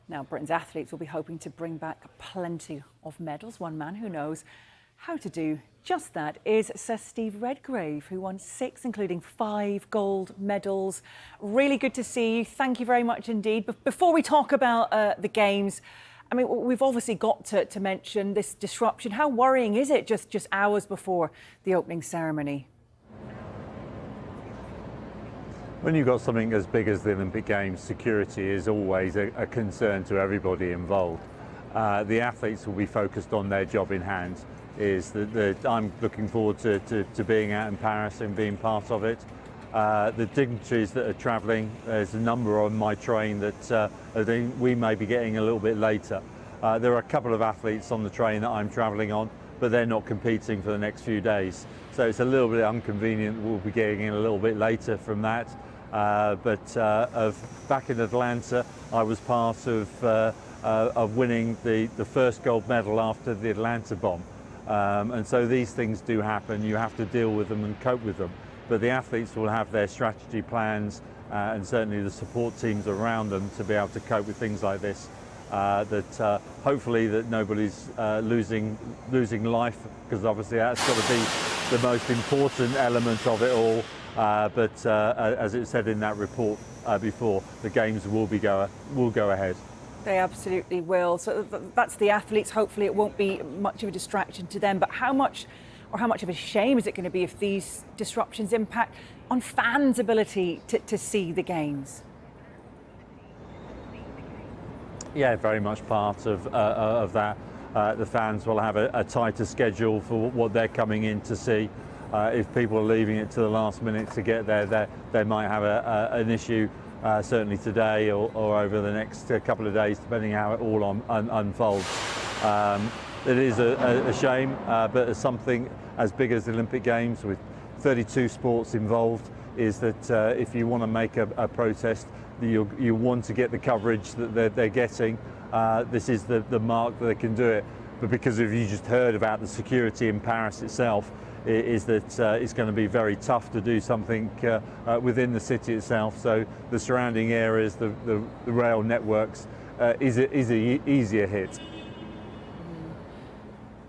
Now, Britain's athletes will be hoping to bring back plenty of medals. One man who knows how to do just that is Sir Steve Redgrave, who won 6, including 5 gold medals. Really good to see you. Thank you very much indeed. But before we talk about the Games, I mean, we've obviously got to mention this disruption. How worrying is it just hours before the opening ceremony? When you've got something as big as the Olympic Games, security is always a concern to everybody involved. The athletes will be focused on their job in hand. I'm looking forward to being out in Paris and being part of it. The dignitaries that are travelling, there's a number on my train that I think we may be getting a little bit later. There are a couple of athletes on the train that I'm travelling on, but they're not competing for the next few days. So it's a little bit inconvenient. We'll be getting in a little bit later from that. Back in Atlanta, I was part of winning the first gold medal after the Atlanta bomb. And so these things do happen. You have to deal with them and cope with them. But the athletes will have their strategy plans and certainly the support teams around them to be able to cope with things like this. Hopefully that nobody's losing life, because obviously that's got to be the most important element of it all. As it said in that report before, the Games will go ahead. They absolutely will. So that's the athletes. Hopefully it won't be much of a distraction to them. But how much of a shame is it going to be if these disruptions impact on fans' ability to see the Games? Yeah, very much part of that. The fans will have a tighter schedule for what they're coming in to see. If people are leaving it to the last minute to get there, they might have an issue, certainly today or over the next couple of days, depending how it all unfolds. It is a shame, but as something as big as the Olympic Games with 32 sports involved, is that if you want to make a protest, you want to get the coverage that they're getting. This is the mark that they can do it. But because if you just heard about the security in Paris itself, is that it's going to be very tough to do something within the city itself. So the surrounding areas, the rail networks, is an easier hit.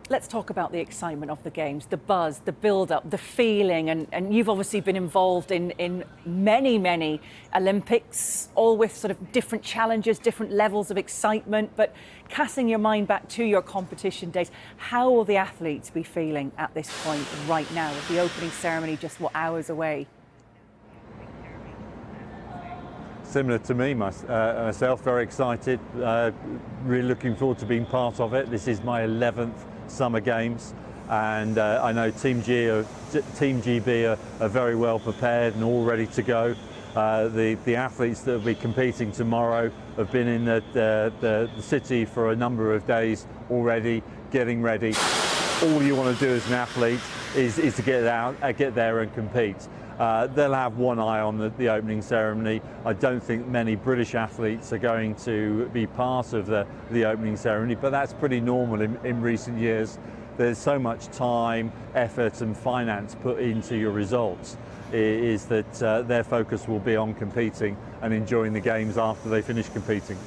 Let's talk about the excitement of the Games, the buzz, the build-up, the feeling, and you've obviously been involved in many Olympics, all with sort of different challenges, different levels of excitement. But casting your mind back to your competition days, how will the athletes be feeling at this point right now, with the opening ceremony just hours away? Similar to me, myself, very excited, really looking forward to being part of it. This is my 11th Summer Games, and I know Team GB are very well prepared and all ready to go. The athletes that will be competing tomorrow have been in the city for a number of days already, getting ready. All you want to do as an athlete is to get there and compete. They'll have one eye on the opening ceremony. I don't think many British athletes are going to be part of the opening ceremony, but that's pretty normal in recent years. There's so much time, effort and finance put into your results, is that their focus will be on competing and enjoying the Games after they finish competing.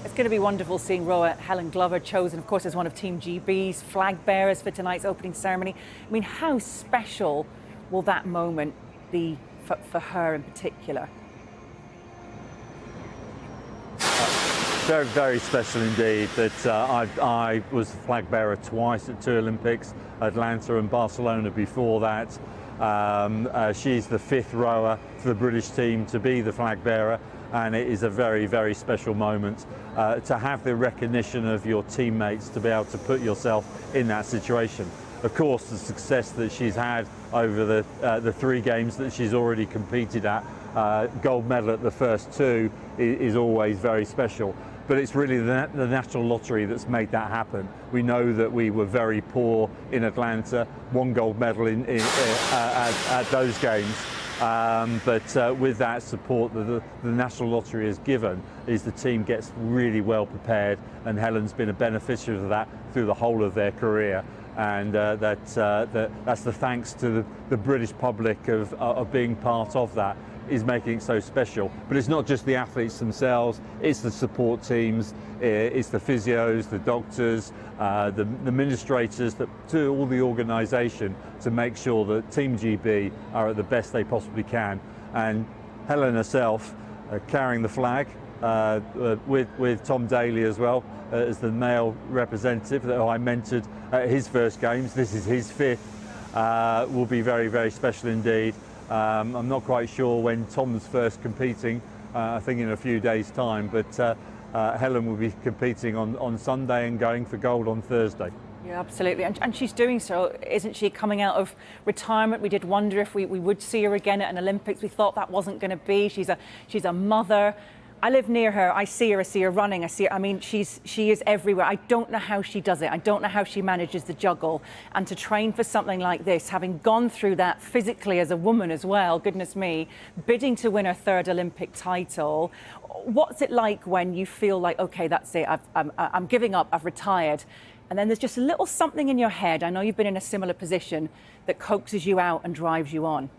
It's going to be wonderful seeing rower Helen chosen, of course, as one of Team GB's flag-bearers for tonight's opening ceremony. I mean, how special will that moment be for her in particular? Very, very special indeed. That I was the flag bearer twice at 2 Olympics, Atlanta and Barcelona before that. She's the 5th rower for the British team to be the flag bearer, and it is a very, very special moment to have the recognition of your teammates, to be able to put yourself in that situation. Of course, the success that she's had over the 3 games that she's already competed at, gold medal at the first 2, is always very special. But it's really the National Lottery that's made that happen. We know that we were very poor in Atlanta, 1 gold medal at those games. But with that support that the National Lottery has given, is the team gets really well prepared, and Helen's been a beneficiary of that through the whole of their career. And that's the thanks to the British public of being part of that. is making it so special. But it's not just the athletes themselves, it's the support teams, it's the physios, the doctors, the administrators that do all the organisation to make sure that Team GB are at the best they possibly can. And Helen herself carrying the flag with Tom Daley as well as the male representative that I mentored at his first games. This is his fifth. Will be very, very special indeed. I'm not quite sure when Tom's first competing, I think in a few days' time, but Helen will be competing on Sunday and going for gold on Thursday. Yeah, absolutely. And she's doing so, isn't she, coming out of retirement? We did wonder if we would see her again at an Olympics. We thought that wasn't going to be. She's a mother. I live near her. I see her running. I mean, she is everywhere. I don't know how she does it. I don't know how she manages the juggle. And to train for something like this, having gone through that physically as a woman as well, goodness me, bidding to win her third Olympic title. What's it like when you feel like, okay, that's it, I'm giving up, I've retired, and then there's just a little something in your head, I know you've been in a similar position, that coaxes you out and drives you on?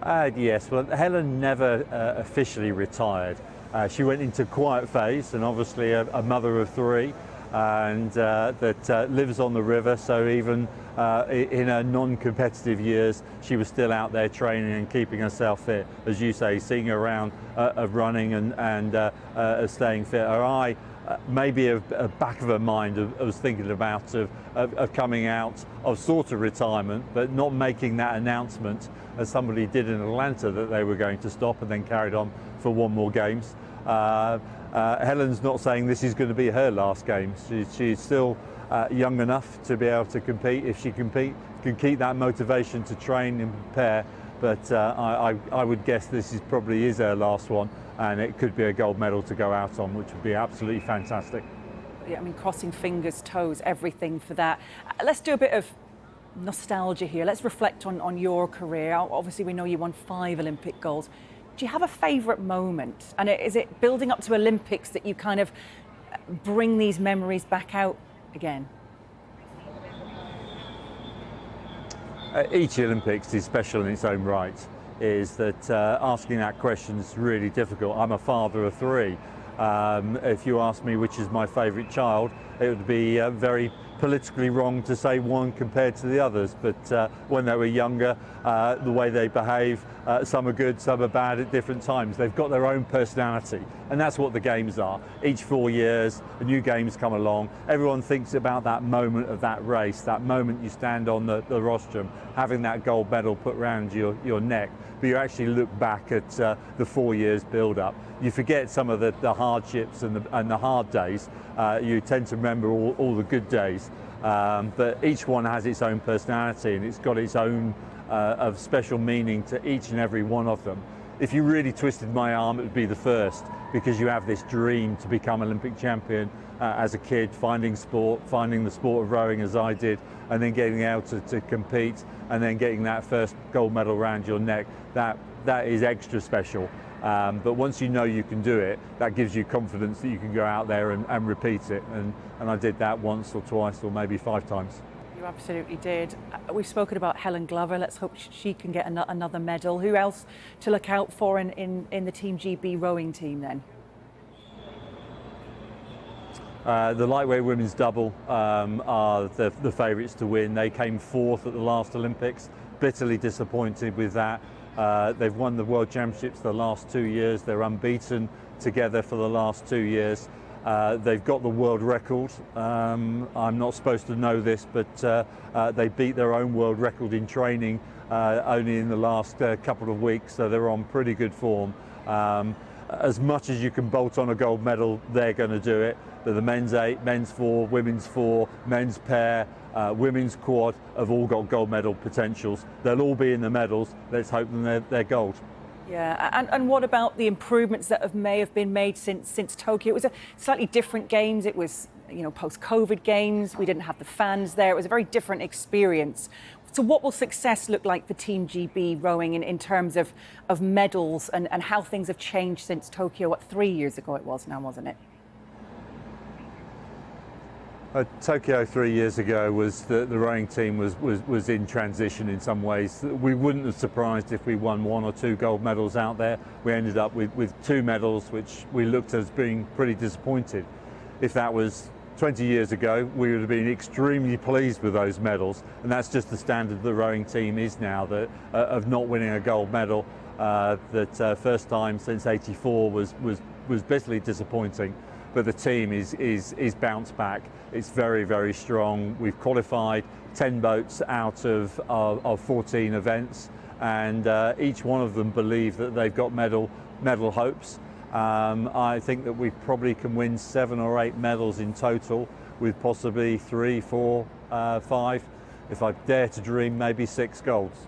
Yes, well, Helen never officially retired. She went into a quiet phase, and obviously a mother of three, and that lives on the river, so even in her non-competitive years, she was still out there training and keeping herself fit. As you say, seeing her around of running and staying fit. Her eye, maybe a back of her mind was thinking about of coming out of sort of retirement, but not making that announcement as somebody did in Atlanta that they were going to stop, and then carried on for one more games. Helen's not saying this is going to be her last games. She's still young enough to be able to compete. If she can keep that motivation to train and prepare, but I would guess this probably is her last one, and it could be a gold medal to go out on, which would be absolutely fantastic. Yeah, I mean, crossing fingers, toes, everything for that. Let's do a bit of nostalgia here. Let's reflect on your career. Obviously, we know you won 5 Olympic golds. Do you have a favourite moment? And is it building up to Olympics that you kind of bring these memories back out again? Each Olympics is special in its own right. Is that asking that question is really difficult. I'm a father of 3. If you ask me which is my favourite child, it would be very politically wrong to say one compared to the others, but when they were younger, the way they behave, some are good, some are bad at different times. They've got their own personality, and that's what the games are. Each 4 years, the new games come along. Everyone thinks about that moment of that race, that moment you stand on the rostrum, having that gold medal put around your neck, but you actually look back at the 4 years build-up. You forget some of the hardships and the hard days. You tend to remember all the good days, but each one has its own personality, and it's got its own of special meaning to each and every one of them. If you really twisted my arm, it would be the first, because you have this dream to become Olympic champion as a kid, finding the sport of rowing as I did, and then getting out to compete, and then getting that first gold medal around your neck. That is extra special. But once you know you can do it, that gives you confidence that you can go out there and repeat it. And I did that once or twice or maybe 5 times. You absolutely did. We've spoken about Helen Glover. Let's hope she can get another medal. Who else to look out for in the Team GB rowing team then? The lightweight women's double are the favourites to win. They came 4th at the last Olympics. Bitterly disappointed with that. They've won the World Championships the last 2 years. They're unbeaten together for the last 2 years. They've got the world record. I'm not supposed to know this, but they beat their own world record in training only in the last couple of weeks, so they're on pretty good form. As much as you can bolt on a gold medal, they're going to do it. But the men's 8, men's 4, women's 4, men's pair, women's quad have all got gold medal potentials. They'll all be in the medals. Let's hope they're gold. Yeah, and what about the improvements that may have been made since Tokyo? It was a slightly different games. It was, post-COVID games. We didn't have the fans there. It was a very different experience. So what will success look like for Team GB rowing in terms of medals and how things have changed since Tokyo? 3 years ago it was now, wasn't it? Tokyo 3 years ago was the rowing team was in transition in some ways. We wouldn't have surprised if we won 1 or 2 gold medals out there. We ended up with 2 medals, which we looked as being pretty disappointed. If that was 20 years ago, we would have been extremely pleased with those medals, and that's just the standard the rowing team is now, that of not winning a gold medal. That first time since '84 was basically disappointing. But the team is bounced back. It's very, very strong. We've qualified 10 boats out of 14 events, and each one of them believe that they've got medal hopes. I think that we probably can win 7 or 8 medals in total, with possibly 3, 4, 5, if I dare to dream, maybe 6 golds.